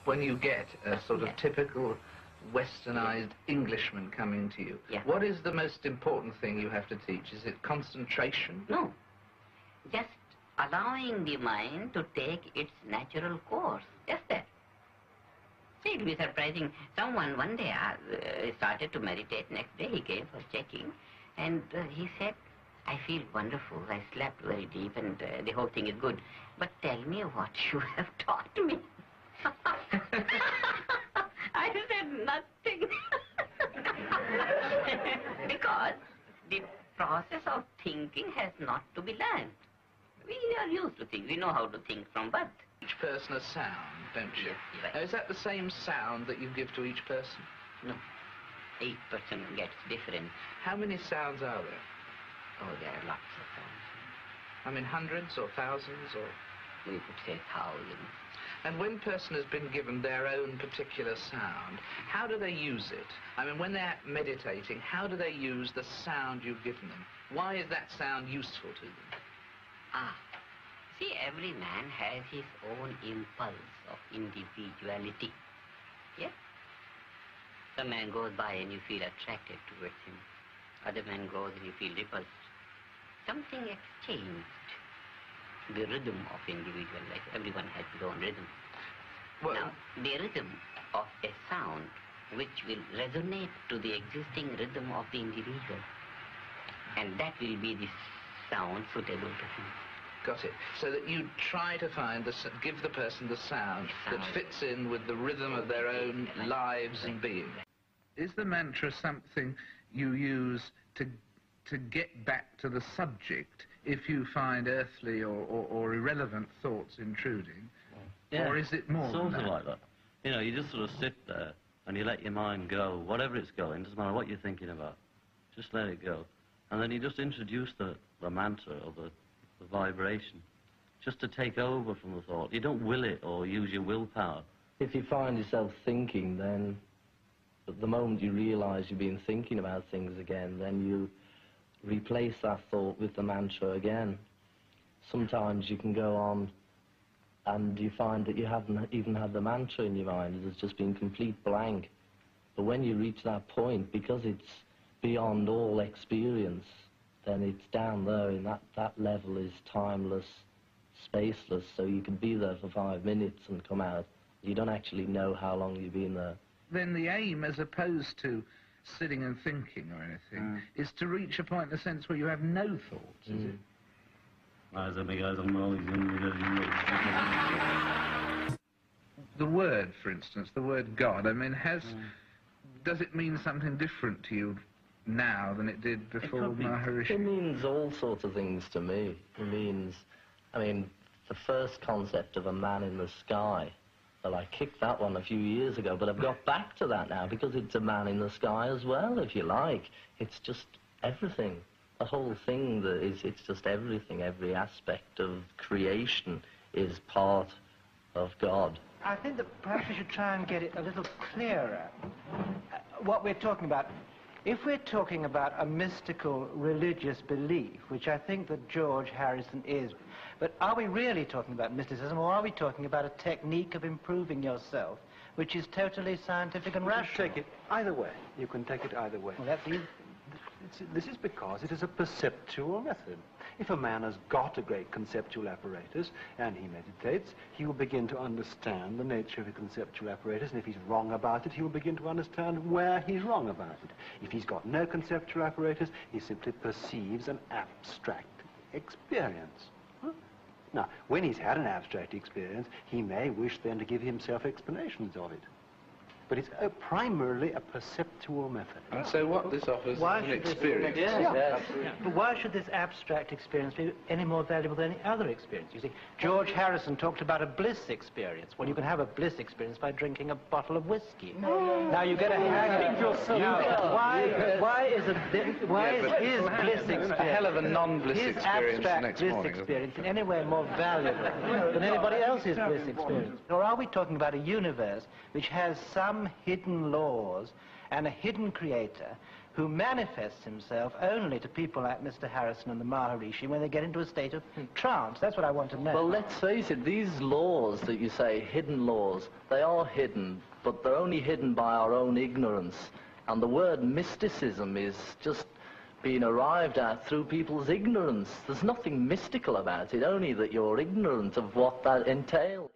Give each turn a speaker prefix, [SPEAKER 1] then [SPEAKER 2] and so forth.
[SPEAKER 1] when you get a sort of typical westernized Englishman coming to you, what is the most important thing you have to teach? Is it concentration?
[SPEAKER 2] No. Just allowing the mind to take its natural course. Just that. See, it will be surprising. Someone one day started to meditate. Next day he came for checking. And he said, I feel wonderful. I slept very deep and the whole thing is good. But tell me what you have taught me. I said nothing. Because the process of thinking has not to be learned. We are used to things. We know how to think from birth.
[SPEAKER 1] Each person a sound, don't you?
[SPEAKER 2] Yes, right.
[SPEAKER 1] Now, is that the same sound that you give to each person?
[SPEAKER 2] No. Each person gets different.
[SPEAKER 1] How many sounds are there?
[SPEAKER 2] Oh, there are lots of sounds.
[SPEAKER 1] I mean, hundreds or thousands or...
[SPEAKER 2] We could say thousands.
[SPEAKER 1] And when a person has been given their own particular sound, how do they use it? I mean, when they're meditating, how do they use the sound you've given them? Why is that sound useful to them?
[SPEAKER 2] See, every man has his own impulse of individuality. Yeah? Some man goes by and you feel attracted towards him. Other man goes and you feel repulsed. Something exchanged. The rhythm of individual life. Everyone has his own rhythm. Well, now, the rhythm of a sound which will resonate to the existing rhythm of the individual. And that will be the sound suitable to him.
[SPEAKER 1] Got it. So that you try to find, give the person the sound that fits in with the rhythm of their own lives and being. Is the mantra something you use to get back to the subject if you find earthly or irrelevant thoughts intruding? Yeah, or is it more than that?
[SPEAKER 3] Sort of like that. You know, you just sort of sit there and you let your mind go, whatever it's going, doesn't matter what you're thinking about. Just let it go. And then you just introduce the mantra or the vibration, just to take over from the thought. You don't will it or use your willpower.
[SPEAKER 4] If you find yourself thinking, then at the moment you realize you've been thinking about things again, then you replace that thought with the mantra again. Sometimes you can go on and you find that you haven't even had the mantra in your mind. It's just been complete blank. But when you reach that point, because it's beyond all experience, then it's down there, and that level is timeless, spaceless, so you can be there for 5 minutes and come out. You don't actually know how long you've been there.
[SPEAKER 1] Then the aim, as opposed to sitting and thinking or anything, is to reach a point, in a sense, where you have no thoughts, is it? The word, for instance, the word God, I mean, does it mean something different to you now than it did before Maharishi?
[SPEAKER 4] It means all sorts of things to me. It means, I mean, the first concept of a man in the sky, well, I kicked that one a few years ago, but I've got back to that now because it's a man in the sky as well, if you like. It's just everything. The whole thing, it's just everything. Every aspect of creation is part of God.
[SPEAKER 5] I think that perhaps we should try and get it a little clearer, what we're talking about. If we're talking about a mystical religious belief, which I think that George Harrison is, but are we really talking about mysticism, or are we talking about a technique of improving yourself, which is totally scientific and rational?
[SPEAKER 6] You can take it either way. You can take it either way.
[SPEAKER 5] Well, that's easy.
[SPEAKER 6] This is because it is a perceptual method. If a man has got a great conceptual apparatus and he meditates, he will begin to understand the nature of the conceptual apparatus, and if he's wrong about it, he will begin to understand where he's wrong about it. If he's got no conceptual apparatus, he simply perceives an abstract experience. Now, when he's had an abstract experience, he may wish then to give himself explanations of it. But it's primarily a perceptual method.
[SPEAKER 1] And so what this offers is an experience.
[SPEAKER 5] But why should this abstract experience be any more valuable than any other experience? You see, George Harrison talked about a bliss experience. Well, you can have a bliss experience by drinking a bottle of whiskey. Now you get a hang of it. Why is his bliss experience,
[SPEAKER 1] a hell of a non-bliss experience the next
[SPEAKER 5] bliss
[SPEAKER 1] morning,
[SPEAKER 5] experience in any way more valuable than anybody else's bliss experience? Or are we talking about a universe which has some hidden laws and a hidden creator who manifests himself only to people like Mr. Harrison and the Maharishi when they get into a state of trance. That's what I want to know.
[SPEAKER 4] Well, let's face it, these laws that you say, hidden laws, they are hidden, but they're only hidden by our own ignorance. And the word mysticism is just being arrived at through people's ignorance. There's nothing mystical about it, only that you're ignorant of what that entails.